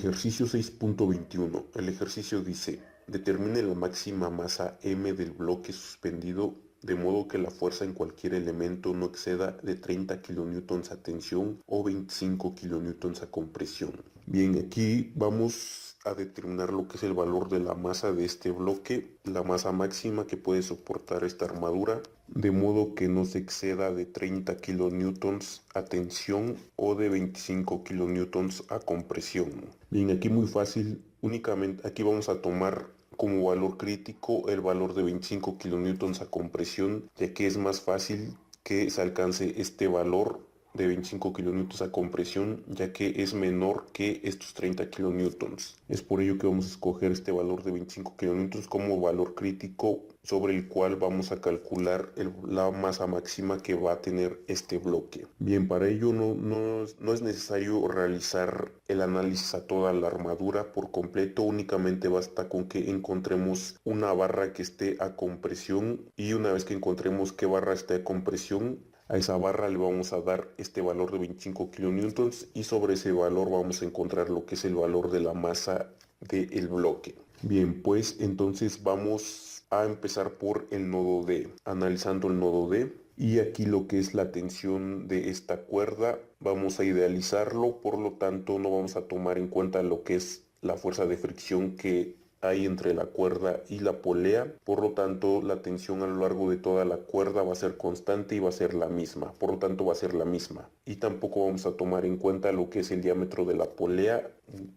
Ejercicio 6.21. El ejercicio dice, determine la máxima masa M del bloque suspendido de modo que la fuerza en cualquier elemento no exceda de 30 kilonewtons a tensión o 25 kilonewtons a compresión. Bien, aquí vamos a determinar lo que es el valor de la masa de este bloque, la masa máxima que puede soportar esta armadura, de modo que no se exceda de 30 kilonewtons a tensión o de 25 kilonewtons a compresión. Bien, aquí muy fácil, únicamente aquí vamos a tomar como valor crítico el valor de 25 kilonewtons a compresión, ya que es más fácil que se alcance este valor de 25 kilonewtons a compresión, ya que es menor que estos 30 kilonewtons. Es por ello que vamos a escoger este valor de 25 kilonewtons como valor crítico sobre el cual vamos a calcular la masa máxima que va a tener este bloque. Bien, para ello no es necesario realizar el análisis a toda la armadura por completo, únicamente basta con que encontremos una barra que esté a compresión, y una vez que encontremos qué barra está a compresión, a esa barra le vamos a dar este valor de 25 kilonewtons y sobre ese valor vamos a encontrar lo que es el valor de la masa del bloque. Bien, pues entonces vamos a empezar por el nodo D. Analizando el nodo D, y aquí lo que es la tensión de esta cuerda, vamos a idealizarlo, por lo tanto no vamos a tomar en cuenta lo que es la fuerza de fricción que hay entre la cuerda y la polea, por lo tanto la tensión a lo largo de toda la cuerda va a ser constante y va a ser la misma, por lo tanto va a ser la misma. Y tampoco vamos a tomar en cuenta lo que es el diámetro de la polea,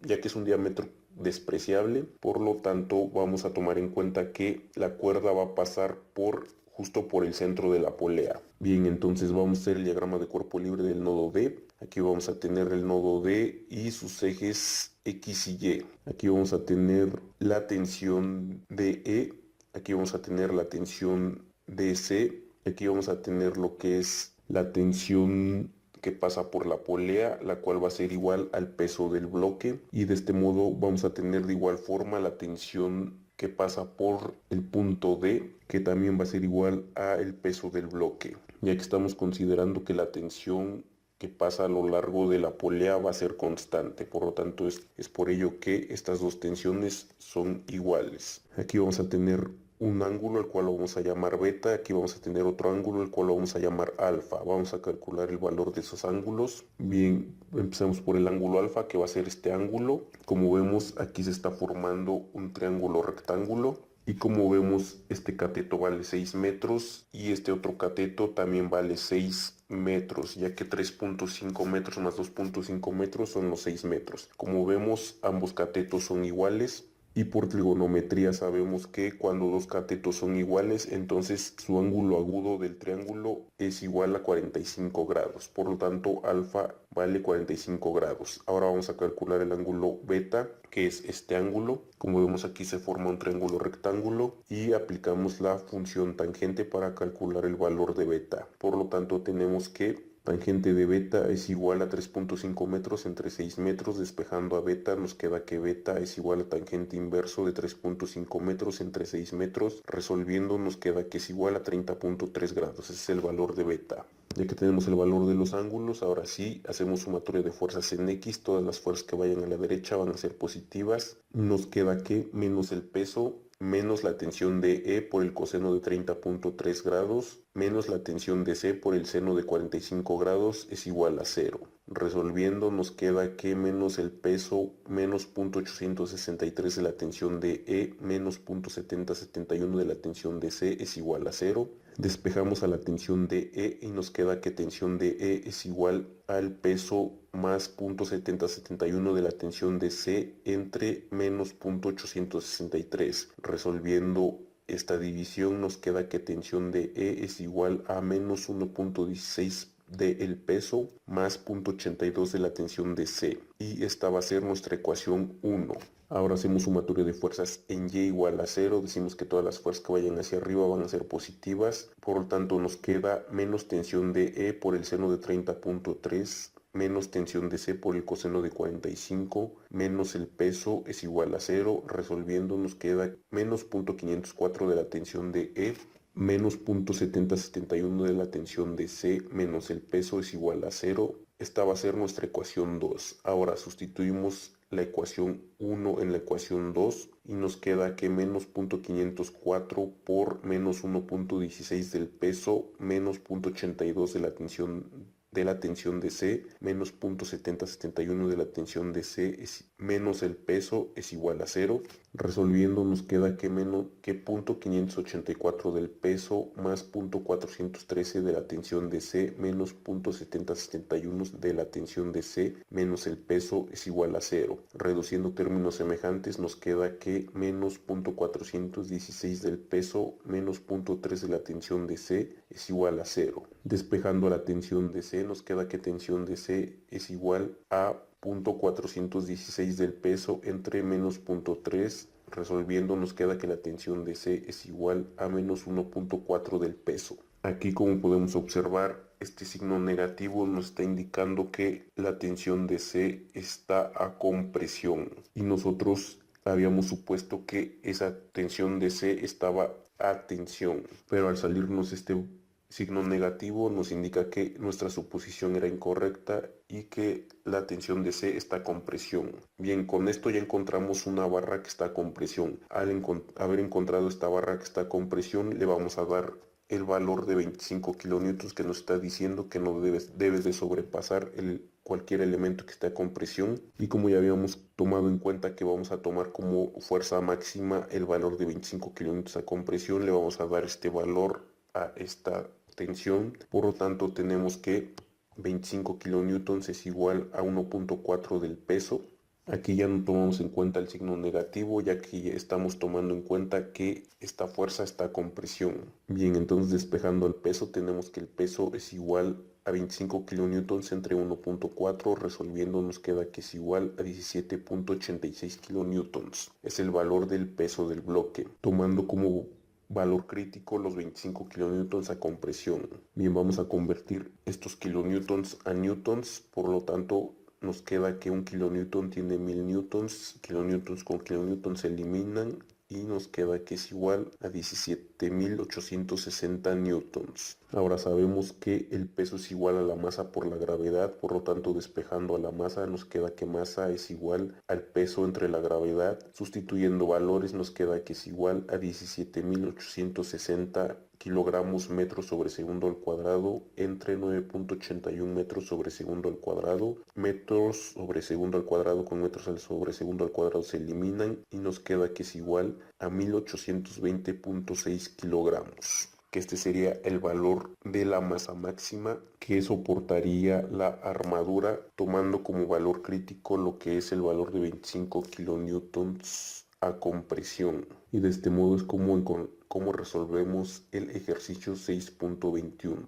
ya que es un diámetro despreciable, por lo tanto vamos a tomar en cuenta que la cuerda va a pasar justo por el centro de la polea. Bien, entonces vamos a hacer el diagrama de cuerpo libre del nodo D. Aquí vamos a tener el nodo D y sus ejes X y Y. Aquí vamos a tener la tensión DE, aquí vamos a tener la tensión DC, aquí vamos a tener lo que es la tensión que pasa por la polea, la cual va a ser igual al peso del bloque, y de este modo vamos a tener de igual forma la tensión que pasa por el punto D, que también va a ser igual al peso del bloque, ya que estamos considerando que la tensión que pasa a lo largo de la polea va a ser constante, por lo tanto es por ello que estas dos tensiones son iguales. Aquí vamos a tener un ángulo el cual lo vamos a llamar beta, aquí vamos a tener otro ángulo el cual lo vamos a llamar alfa. Vamos a calcular el valor de esos ángulos. Bien, empezamos por el ángulo alfa, que va a ser este ángulo. Como vemos, aquí se está formando un triángulo rectángulo. Y como vemos, este cateto vale 6 metros y este otro cateto también vale 6 metros, ya que 3.5 metros más 2.5 metros son los 6 metros. Como vemos, ambos catetos son iguales. Y por trigonometría sabemos que cuando dos catetos son iguales, entonces su ángulo agudo del triángulo es igual a 45 grados. Por lo tanto, alfa vale 45 grados. Ahora vamos a calcular el ángulo beta, que es este ángulo. Como vemos, aquí se forma un triángulo rectángulo y aplicamos la función tangente para calcular el valor de beta. Por lo tanto, tenemos que tangente de beta es igual a 3.5 metros entre 6 metros. Despejando a beta, nos queda que beta es igual a tangente inverso de 3.5 metros entre 6 metros. Resolviendo, nos queda que es igual a 30.3 grados. Ese es el valor de beta. Ya que tenemos el valor de los ángulos, ahora sí hacemos sumatoria de fuerzas en X. Todas las fuerzas que vayan a la derecha van a ser positivas. Nos queda que menos el peso menos la tensión de E por el coseno de 30.3 grados, menos la tensión de C por el seno de 45 grados es igual a 0. Resolviendo, nos queda que menos el peso menos 0.863 de la tensión de E menos 0.7071 de la tensión de C es igual a 0. Despejamos a la tensión de E y nos queda que tensión de E es igual al peso más 0.7071 de la tensión de C entre menos 0.863. Resolviendo esta división, nos queda que tensión de E es igual a menos 1.16 del peso más 0.82 de la tensión de C, y esta va a ser nuestra ecuación 1. Ahora hacemos sumatoria de fuerzas en Y igual a 0, decimos que todas las fuerzas que vayan hacia arriba van a ser positivas, por lo tanto nos queda menos tensión de E por el seno de 30.3 menos tensión de C por el coseno de 45, menos el peso es igual a 0, resolviendo nos queda menos 0.504 de la tensión de E, menos 0.7071 de la tensión de C, menos el peso es igual a 0. Esta va a ser nuestra ecuación 2. Ahora sustituimos la ecuación 1 en la ecuación 2 y nos queda que menos 0.504 por menos 1.16 del peso menos 0.82 de la tensión de C menos 0.7071 de la tensión de C menos el peso es igual a 0. Resolviendo nos queda que menos que 0.584 del peso más 0.413 de la tensión de C menos 0.7071 de la tensión de C menos el peso es igual a 0. Reduciendo términos semejantes nos queda que menos 0.416 del peso menos 0.3 de la tensión de C es igual a 0. Despejando la tensión de C nos queda que tensión de C es igual a 0.416 del peso entre menos 0.3. Resolviendo nos queda que la tensión de C es igual a menos 1.4 del peso. Aquí, como podemos observar, este signo negativo nos está indicando que la tensión de C está a compresión y nosotros habíamos supuesto que esa tensión de C estaba a tensión, pero al salirnos este signo negativo nos indica que nuestra suposición era incorrecta y que la tensión de C está a compresión. Bien, con esto ya encontramos una barra que está a compresión. Al haber encontrado esta barra que está a compresión, le vamos a dar el valor de 25 kilonewtons que nos está diciendo que no debe de sobrepasar cualquier elemento que esté a compresión. Y como ya habíamos tomado en cuenta que vamos a tomar como fuerza máxima el valor de 25 kilonewtons a compresión, le vamos a dar este valor a esta tensión. Por lo tanto tenemos que 25 kilonewtons es igual a 1.4 del peso. Aquí ya no tomamos en cuenta el signo negativo, ya que estamos tomando en cuenta que esta fuerza está a compresión. Bien, entonces despejando el peso, tenemos que el peso es igual a 25 kilonewtons entre 1.4, resolviendo nos queda que es igual a 17.86 kilonewtons. Es el valor del peso del bloque, tomando como valor crítico los 25 kilonewtons a compresión. Bien, vamos a convertir estos kilonewtons a newtons, por lo tanto nos queda que un kilonewton tiene 1000 newtons, kilonewtons con kilonewtons se eliminan y nos queda que es igual a 17.860 newtons. Ahora sabemos que el peso es igual a la masa por la gravedad, por lo tanto despejando a la masa nos queda que masa es igual al peso entre la gravedad. Sustituyendo valores nos queda que es igual a 17.860 kilogramos metros sobre segundo al cuadrado entre 9.81 metros sobre segundo al cuadrado. Metros sobre segundo al cuadrado con metros sobre segundo al cuadrado se eliminan y nos queda que es igual a 1820.6 kilogramos. Que este sería el valor de la masa máxima que soportaría la armadura, tomando como valor crítico lo que es el valor de 25 kilonewtons a compresión. Y de este modo es como resolvemos el ejercicio 6.21.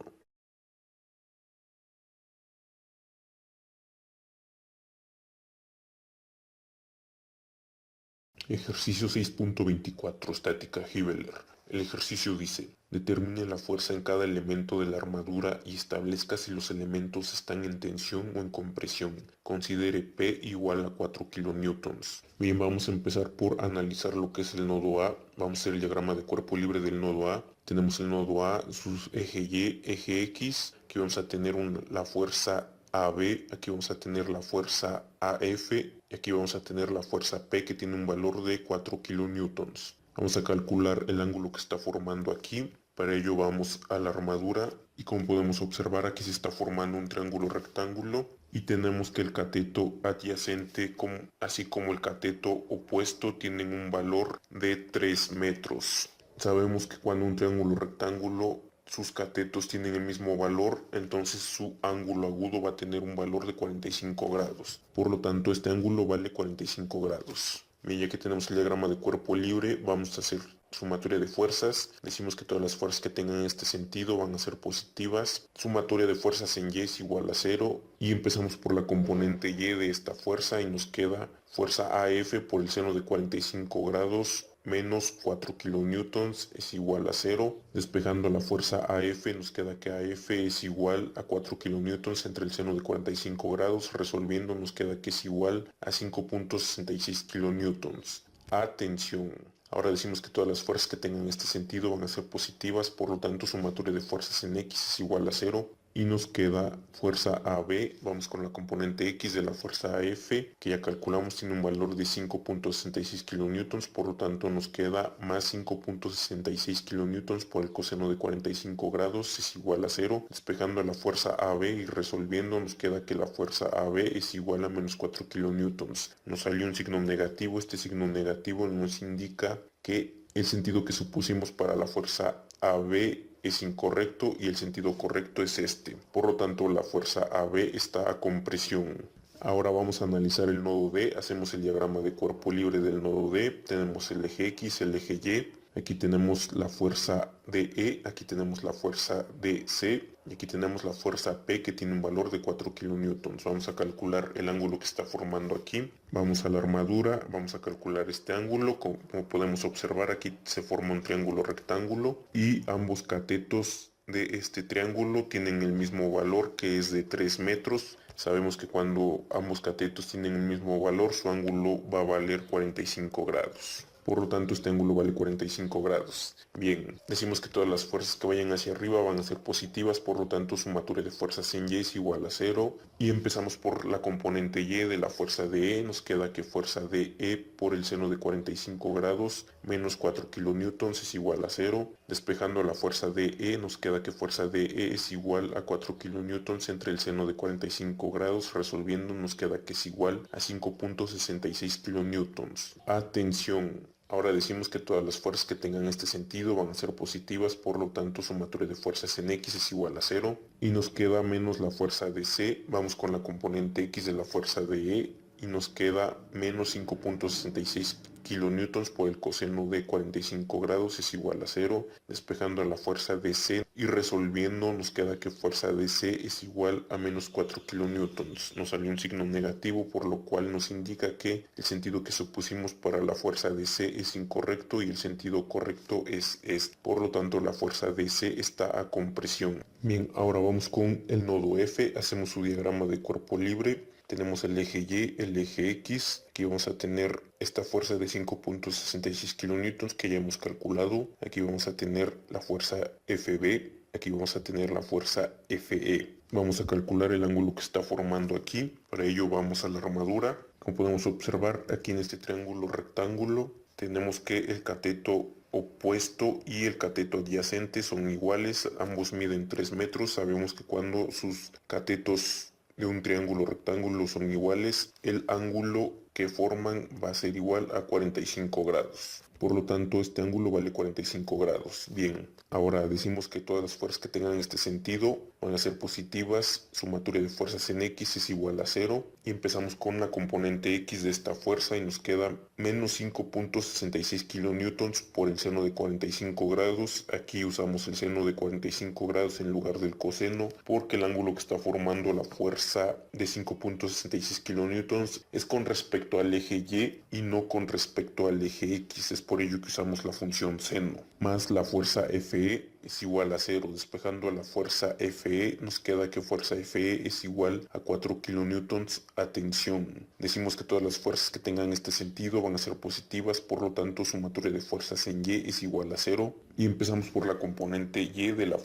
Ejercicio 6.24, estática Hibbeler. El ejercicio dice: determine la fuerza en cada elemento de la armadura y establezca si los elementos están en tensión o en compresión. Considere P igual a 4 kilonewtons. Bien, vamos a empezar por analizar lo que es el nodo A. Vamos a hacer el diagrama de cuerpo libre del nodo A. Tenemos el nodo A, su eje Y, eje X. Aquí vamos a tener la fuerza AB, aquí vamos a tener la fuerza AF y aquí vamos a tener la fuerza P, que tiene un valor de 4 kilonewtons. Vamos a calcular el ángulo que está formando aquí. Para ello vamos a la armadura y como podemos observar aquí se está formando un triángulo rectángulo y tenemos que el cateto adyacente así como el cateto opuesto tienen un valor de 3 metros. Sabemos que cuando un triángulo rectángulo sus catetos tienen el mismo valor, entonces su ángulo agudo va a tener un valor de 45 grados. Por lo tanto, este ángulo vale 45 grados. Bien, ya que tenemos el diagrama de cuerpo libre, vamos a hacer sumatoria de fuerzas. Decimos que todas las fuerzas que tengan este sentido van a ser positivas. Sumatoria de fuerzas en Y es igual a 0. Y empezamos por la componente Y de esta fuerza y nos queda fuerza AF por el seno de 45 grados menos 4 kilonewtons es igual a 0. Despejando la fuerza AF nos queda que AF es igual a 4 kilonewtons entre el seno de 45 grados. Resolviendo nos queda que es igual a 5.66 kilonewtons. Atención. Ahora decimos que todas las fuerzas que tengan este sentido van a ser positivas, por lo tanto sumatoria de fuerzas en X es igual a 0. y nos queda fuerza AB. Vamos con la componente X de la fuerza AF, que ya calculamos tiene un valor de 5.66 kilonewtons, por lo tanto nos queda más 5.66 kilonewtons por el coseno de 45 grados es igual a 0. Despejando a la fuerza AB y resolviendo, nos queda que la fuerza AB es igual a menos 4 kilonewtons. Nos salió un signo negativo. Este signo negativo nos indica que el sentido que supusimos para la fuerza AB es incorrecto y el sentido correcto es este. Por lo tanto, la fuerza AB está a compresión. Ahora vamos a analizar el nodo D. Hacemos el diagrama de cuerpo libre del nodo D. Tenemos el eje X, el eje Y. Aquí tenemos la fuerza DE, aquí tenemos la fuerza DC y aquí tenemos la fuerza P, que tiene un valor de 4 kilonewtons. Vamos a calcular el ángulo que está formando aquí. Vamos a la armadura, vamos a calcular este ángulo. Como podemos observar, aquí se forma un triángulo rectángulo y ambos catetos de este triángulo tienen el mismo valor, que es de 3 metros. Sabemos que cuando ambos catetos tienen el mismo valor, su ángulo va a valer 45 grados. Por lo tanto, este ángulo vale 45 grados. Bien, decimos que todas las fuerzas que vayan hacia arriba van a ser positivas, por lo tanto, sumatoria de fuerzas en Y es igual a 0. Y empezamos por la componente Y de la fuerza de E. Nos queda que fuerza de E por el seno de 45 grados menos 4 kilonewtons es igual a 0. Despejando la fuerza de E, nos queda que fuerza de E es igual a 4 kilonewtons entre el seno de 45 grados. Resolviendo, nos queda que es igual a 5.66 kilonewtons. Atención. Ahora decimos que todas las fuerzas que tengan este sentido van a ser positivas, por lo tanto sumatoria de fuerzas en X es igual a 0. Y nos queda menos la fuerza de C. Vamos con la componente X de la fuerza de E y nos queda menos 5.66 kilonewtons por el coseno de 45 grados es igual a 0. Despejando a la fuerza de C y resolviendo, nos queda que fuerza de C es igual a menos 4 kilonewtons. Nos salió un signo negativo, por lo cual nos indica que el sentido que supusimos para la fuerza de C es incorrecto y el sentido correcto es este. Por lo tanto, la fuerza de C está a compresión. Bien, ahora vamos con el nodo F. Hacemos su diagrama de cuerpo libre. Tenemos el eje Y, el eje X. Aquí vamos a tener esta fuerza de 5.66 kilonewtons que ya hemos calculado. Aquí vamos a tener la fuerza FB. Aquí vamos a tener la fuerza FE. Vamos a calcular el ángulo que está formando aquí. Para ello vamos a la armadura. Como podemos observar, aquí en este triángulo rectángulo tenemos que el cateto opuesto y el cateto adyacente son iguales. Ambos miden 3 metros. Sabemos que cuando sus catetos de un triángulo rectángulo son iguales, el ángulo que forman va a ser igual a 45 grados. Por lo tanto, este ángulo vale 45 grados. Bien, ahora decimos que todas las fuerzas que tengan este sentido van a ser positivas. Sumatoria de fuerzas en X es igual a 0. Y empezamos con la componente X de esta fuerza y nos queda menos 5.66 kilonewtons por el seno de 45 grados. Aquí usamos el seno de 45 grados en lugar del coseno, porque el ángulo que está formando la fuerza de 5.66 kilonewtons es con respecto al eje Y no con respecto al eje X. Es por ello que usamos la función seno. Más la fuerza FE es igual a 0. Despejando a la fuerza FE, nos queda que fuerza FE es igual a 4 kilonewtons. Atención, decimos que todas las fuerzas que tengan este sentido van a ser positivas, por lo tanto sumatoria de fuerzas en Y es igual a 0. Y empezamos por la componente Y de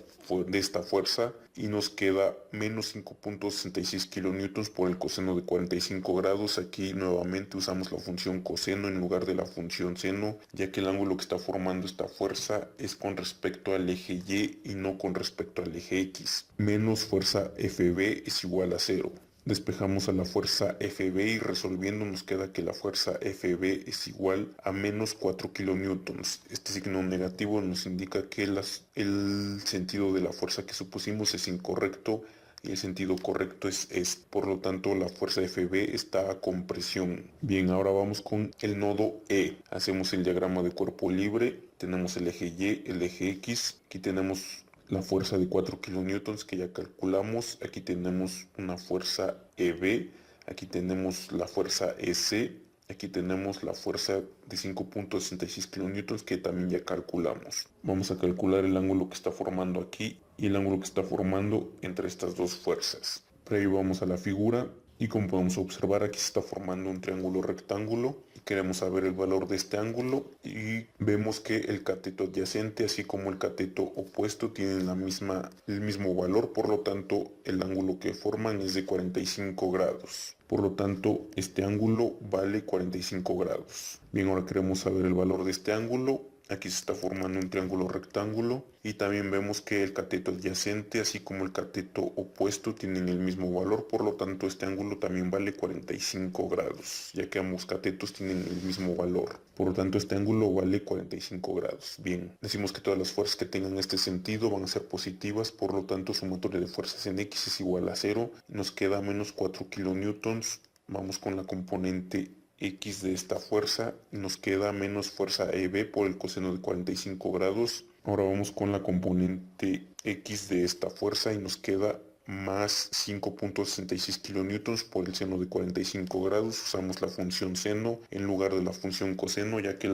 esta fuerza y nos queda menos 5.66 kilonewtons por el coseno de 45 grados. Aquí nuevamente usamos la función coseno en lugar de la función seno, ya que el ángulo que está formando esta fuerza es con respecto al eje Y no con respecto al eje X. Menos fuerza FB es igual a 0. Despejamos a la fuerza FB y resolviendo nos queda que la fuerza FB es igual a menos 4 kilonewtons. Este signo negativo nos indica que el sentido de la fuerza que supusimos es incorrecto y el sentido correcto es este. Por lo tanto, la fuerza FB está a compresión. Bien, ahora vamos con el nodo E. Hacemos el diagrama de cuerpo libre. Tenemos el eje Y, el eje X. Aquí tenemos la fuerza de 4 kilonewtons que ya calculamos. Aquí tenemos una fuerza EB. Aquí tenemos la fuerza EC. Aquí tenemos la fuerza de 5.66 kilonewtons que también ya calculamos. Vamos a calcular el ángulo que está formando aquí y el ángulo que está formando entre estas dos fuerzas. Para ello vamos a la figura. Y como podemos observar, aquí se está formando un triángulo rectángulo y queremos saber el valor de este ángulo, y vemos que el cateto adyacente así como el cateto opuesto tienen el mismo valor, por lo tanto el ángulo que forman es de 45 grados. Por lo tanto, este ángulo vale 45 grados. Bien, ahora queremos saber el valor de este ángulo. Aquí se está formando un triángulo rectángulo y también vemos que el cateto adyacente así como el cateto opuesto tienen el mismo valor, por lo tanto este ángulo también vale 45 grados, ya que ambos catetos tienen el mismo valor. Por lo tanto este ángulo vale 45 grados. Bien, decimos que todas las fuerzas que tengan este sentido van a ser positivas, por lo tanto sumatoria de fuerzas en X es igual a 0. Nos queda menos 4 kilonewtons. Vamos con la componente X de esta fuerza, nos queda menos fuerza EB por el coseno de 45 grados. Ahora vamos con la componente X de esta fuerza y nos queda más 5.66 kilonewtons por el seno de 45 grados. Usamos la función seno en lugar de la función coseno, ya que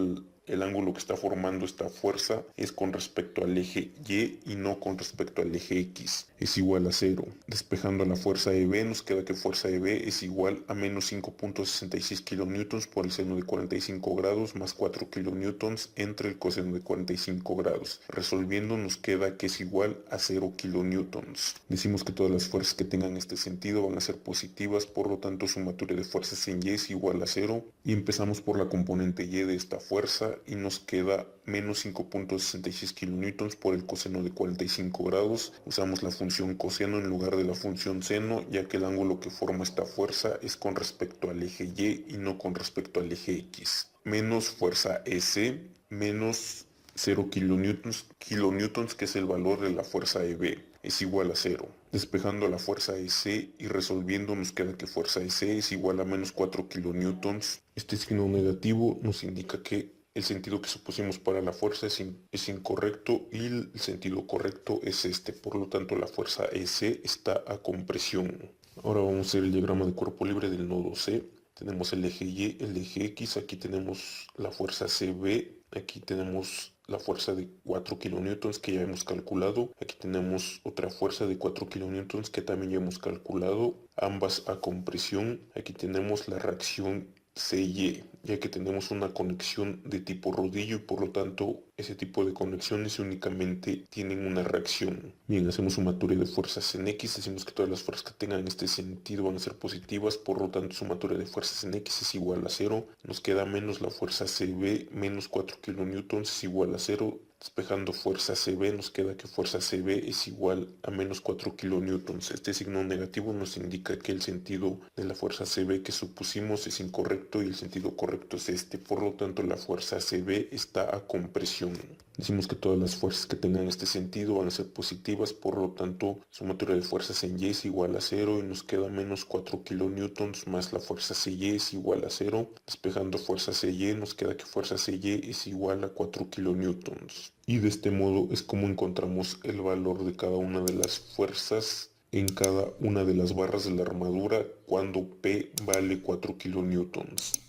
el ángulo que está formando esta fuerza es con respecto al eje Y no con respecto al eje X. Es igual a 0. Despejando la fuerza EB, nos queda que fuerza EB es igual a menos 5.66 kilonewtons por el seno de 45 grados más 4 kilonewtons entre el coseno de 45 grados. Resolviendo nos queda que es igual a 0 kilonewtons. Decimos que todas las fuerzas que tengan este sentido van a ser positivas, por lo tanto sumatoria de fuerzas en Y es igual a 0. Y empezamos por la componente Y de esta fuerza y nos queda menos 5.66 kilonewtons por el coseno de 45 grados. Usamos la función coseno en lugar de la función seno, ya que el ángulo que forma esta fuerza es con respecto al eje Y no con respecto al eje X. Menos fuerza S menos 0 kilonewtons, que es el valor de la fuerza EB, es igual a 0. Despejando la fuerza S y resolviendo nos queda que fuerza S es igual a menos 4 kilonewtons. Este signo negativo nos indica que el sentido que supusimos para la fuerza es incorrecto y el sentido correcto es este. Por lo tanto, la fuerza S está a compresión. Ahora vamos a hacer el diagrama de cuerpo libre del nodo C. Tenemos el eje Y, el eje X, aquí tenemos la fuerza CB, aquí tenemos la fuerza de 4 kilonewtons que ya hemos calculado, aquí tenemos otra fuerza de 4 kilonewtons que también ya hemos calculado, ambas a compresión. Aquí tenemos la reacción CY, ya que tenemos una conexión de tipo rodillo y por lo tanto ese tipo de conexiones únicamente tienen una reacción. Bien, hacemos sumatoria de fuerzas en X, decimos que todas las fuerzas que tengan este sentido van a ser positivas, por lo tanto sumatoria de fuerzas en X es igual a 0. Nos queda menos la fuerza CB menos 4 kilonewtons es igual a 0. Despejando fuerza CB nos queda que fuerza CB es igual a menos 4 kilonewtons. Este signo negativo nos indica que el sentido de la fuerza CB que supusimos es incorrecto y el sentido correcto es este. Por lo tanto, la fuerza CB está a compresión. Decimos que todas las fuerzas que tengan este sentido van a ser positivas, por lo tanto, sumatoria de fuerzas en Y es igual a 0 y nos queda menos 4 kilonewtons más la fuerza CY es igual a 0. Despejando fuerza CY nos queda que fuerza CY es igual a 4 kilonewtons. Y de este modo es como encontramos el valor de cada una de las fuerzas en cada una de las barras de la armadura cuando P vale 4 kilonewtons.